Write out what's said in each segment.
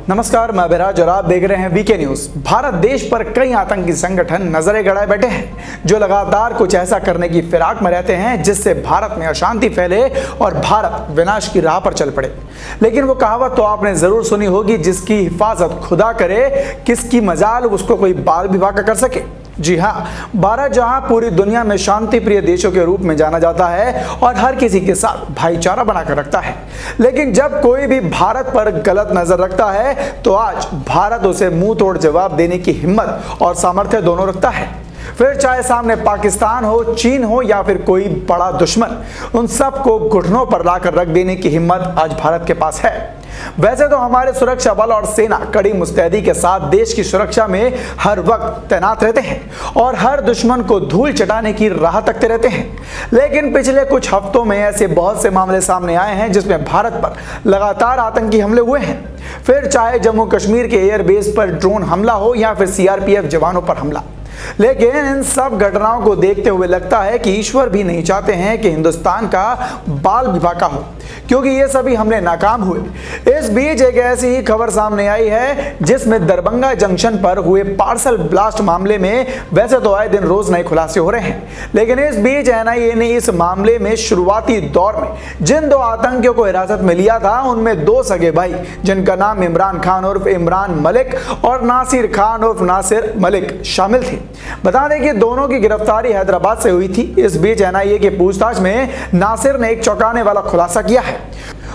नमस्कार, मैं अभिराज और आप देख रहे हैं वीके न्यूज। भारत देश पर कई आतंकी संगठन नजरें गड़ाए बैठे हैं जो लगातार कुछ ऐसा करने की फिराक में रहते हैं जिससे भारत में अशांति फैले और भारत विनाश की राह पर चल पड़े। लेकिन वो कहावत तो आपने जरूर सुनी होगी, जिसकी हिफाजत खुदा करे, किसकी मजाल उसको कोई बाल विवाह कर सके। जी हाँ, भारत जहां पूरी दुनिया में शांति प्रिय देशों के रूप में जाना जाता है और हर किसी के साथ भाईचारा बनाकर रखता है, लेकिन जब कोई भी भारत पर गलत नजर रखता है तो आज भारत उसे मुंह तोड़ जवाब देने की हिम्मत और सामर्थ्य दोनों रखता है। फिर चाहे सामने पाकिस्तान हो, चीन हो या फिर कोई बड़ा दुश्मन, उन सबको घुटनों पर लाकर रख देने की हिम्मत आज भारत के पास है। वैसे तो हमारे सुरक्षा बल और सेना कड़ी मुस्तैदी के साथ देश की सुरक्षा में हर वक्त तैनात रहते हैं और हर दुश्मन को धूल चटाने की राह तकते रहते हैं, लेकिन पिछले कुछ हफ्तों में ऐसे बहुत से मामले सामने आए हैं जिसमें भारत पर लगातार आतंकी हमले हुए हैं। फिर चाहे जम्मू कश्मीर के एयरबेस पर ड्रोन हमला हो या फिर सीआरपीएफ जवानों पर हमला, लेकिन इन सब घटनाओं को देखते हुए लगता है कि ईश्वर भी नहीं चाहते हैं कि हिंदुस्तान का बाल विभागा हो, क्योंकि ये सभी हमले नाकाम हुए। इस बीच एक ऐसी ही खबर सामने आई है जिसमें दरभंगा जंक्शन पर हुए पार्सल ब्लास्ट मामले में वैसे तो आए दिन रोज नए खुलासे हो रहे हैं, लेकिन इस बीच एनआईए ने इस मामले में शुरुआती दौर में जिन दो आतंकियों को हिरासत में लिया था उनमें दो सगे भाई जिनका नाम इमरान खान उर्फ इमरान मलिक और नासिर खान उर्फ नासिर मलिक शामिल थे। बता दें कि दोनों की गिरफ्तारी हैदराबाद से हुई थी। इस बीच एनआईए के पूछताछ में नासिर ने एक चौंकाने वाला खुलासा किया है।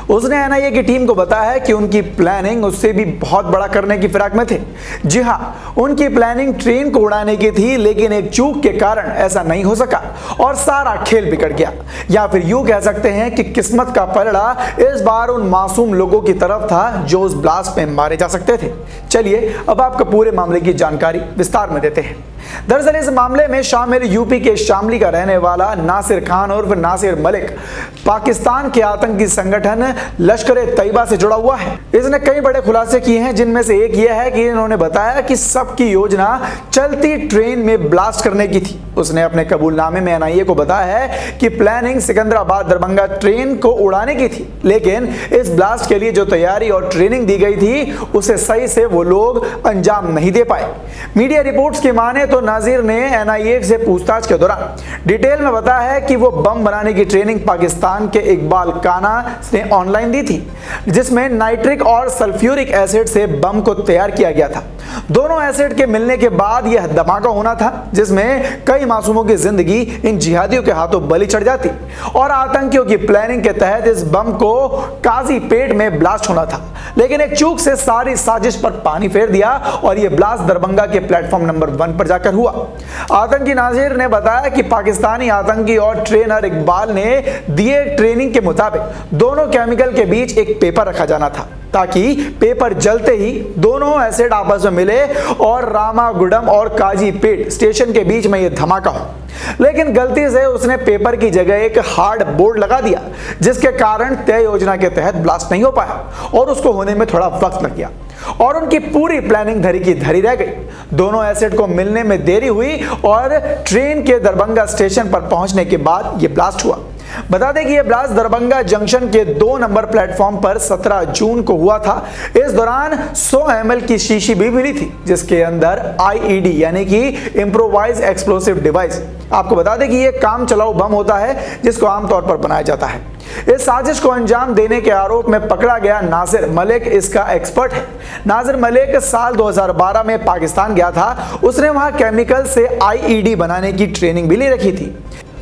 उसने एनआईए की टीम को बताया है कि उनकी प्लानिंग उससे भी बहुत बड़ा करने की फिराक में थे। जी हाँ, उनकी प्लानिंग ट्रेन को उड़ाने की थी, लेकिन एक चूक के कारण ऐसा नहीं हो सका और सारा खेल बिगड़ गया। या फिर यूं कह सकते हैं कि किस्मत का पलड़ा इस बार उन मासूम लोगों की तरफ था जो उस ब्लास्ट में मारे जा सकते थे। चलिए अब आपको पूरे मामले की जानकारी विस्तार में देते हैं। दरअसल इस मामले में शामिल यूपी के शामली का रहने वाला नासिर खान उर्फ नासिर मलिक पाकिस्तान के आतंकी संगठन लश्कर-ए-तैयबा से जुड़ा हुआ है। इसने कई बड़े खुलासे किए हैं, जिनमें से एक यह है कि इन्होंने बताया कि सबकी योजना चलती ट्रेन में ब्लास्ट करने की थी। उसने अपने कबूलनामे में एनआईए को बताया है कि प्लानिंग सिकंदराबाद दरभंगा ट्रेन को उड़ाने की थी, लेकिन इस ब्लास्ट के लिए जो तैयारी और ट्रेनिंग दी गई थी उसे सही से वो लोग अंजाम नहीं दे पाए। मीडिया रिपोर्ट्स की माने तो नासिर ने एनआईए से पूछताछ के दौरान डिटेल में बताया है कि वो बम बनाने की ट्रेनिंग पाकिस्तान के इकबाल काना ने ऑनलाइन दी थी, जिसमें नाइट्रिक और सल्फ्यूरिक एसिड से बम को तैयार किया गया था। दोनों एसिड के मिलने के बाद यह धमाका होना था जिसमें कई मासूमों की जिंदगी इन जिहादियों के हाथों बलि चढ़ जाती और आतंकियों की प्लानिंग के तहत इस बम को काजीपेट में ब्लास्ट होना था, लेकिन एक चूक से सारी साजिश पर पानी फेर दिया और यह ब्लास्ट दरभंगा के प्लेटफॉर्म नंबर 1 पर जाकर हुआ। आतंकी नासिर ने बताया कि पाकिस्तानी आतंकी और ट्रेनर इकबाल ने दिए ट्रेनिंग के मुताबिक दोनों केमिकल के बीच एक पेपर रखा जाना था ताकि पेपर जलते ही दोनों एसिड आपस में मिले और रामागुडम और काजीपेट स्टेशन के बीच में यह धमाका हो। लेकिन गलती से उसने पेपर की जगह एक हार्ड बोर्ड लगा दिया, जिसके कारण तय योजना के तहत ब्लास्ट नहीं हो पाया और उसको होने में थोड़ा वक्त लग गया और उनकी पूरी प्लानिंग धरी की धरी रह गई। दोनों एसिड को मिलने में देरी हुई और ट्रेन के दरभंगा स्टेशन पर पहुंचने के बाद यह ब्लास्ट हुआ। बता दें कि यह ब्लास्ट दरभंगा जंक्शन के 2 नंबर प्लेटफॉर्म पर 17 जून को हुआ था। इस दौरान 100 ml की शीशी भी मिली थी, जिसके अंदर आईईडी यानी कि इम्प्रोवाइज एक्सप्लोसिव डिवाइस। आपको बता दें कि यह काम चलाऊ बम होता है जिसको आमतौर पर बनाया जाता है। इस साजिश को अंजाम देने के आरोप में पकड़ा गया नासिर मलिक इसका एक्सपर्ट है। नासिर मलिक साल 2012 में पाकिस्तान गया था। उसने वहां केमिकल से आईईडी बनाने की ट्रेनिंग भी ले रखी थी।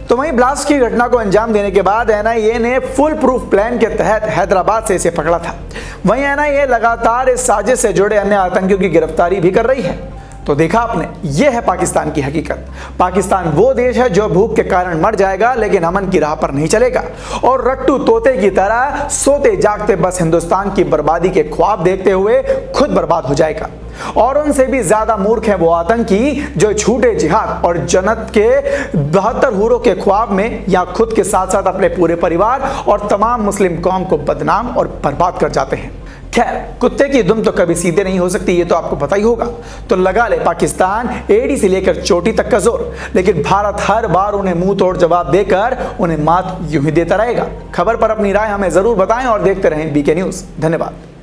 तो वहीं ब्लास्ट की घटना को अंजाम देने के बाद एनआईए ने फुल प्रूफ प्लान के तहत हैदराबाद से इसे पकड़ा था। वहीं एनआईए लगातार इस साजिश से जुड़े अन्य आतंकियों की गिरफ्तारी भी कर रही है। तो देखा आपने, यह है पाकिस्तान की हकीकत। पाकिस्तान वो देश है जो भूख के कारण मर जाएगा लेकिन अमन की राह पर नहीं चलेगा और रट्टू तोते की तरह सोते जागते बस हिंदुस्तान की बर्बादी के ख्वाब देखते हुए खुद बर्बाद हो जाएगा। और उनसे भी ज्यादा मूर्ख है वो आतंकी जो झूठे जिहाद और जन्नत के 72 हूरों के ख्वाब में या खुद के साथ साथ अपने पूरे परिवार और तमाम मुस्लिम कौम को बदनाम और बर्बाद कर जाते हैं। खैर, कुत्ते की दुम तो कभी सीधे नहीं हो सकती, ये तो आपको पता ही होगा। तो लगा ले पाकिस्तान एड़ी से लेकर चोटी तक का जोर, लेकिन भारत हर बार उन्हें मुंह तोड़ जवाब देकर उन्हें मात यूं ही देता रहेगा। खबर पर अपनी राय हमें जरूर बताएं और देखते रहें बीके न्यूज। धन्यवाद।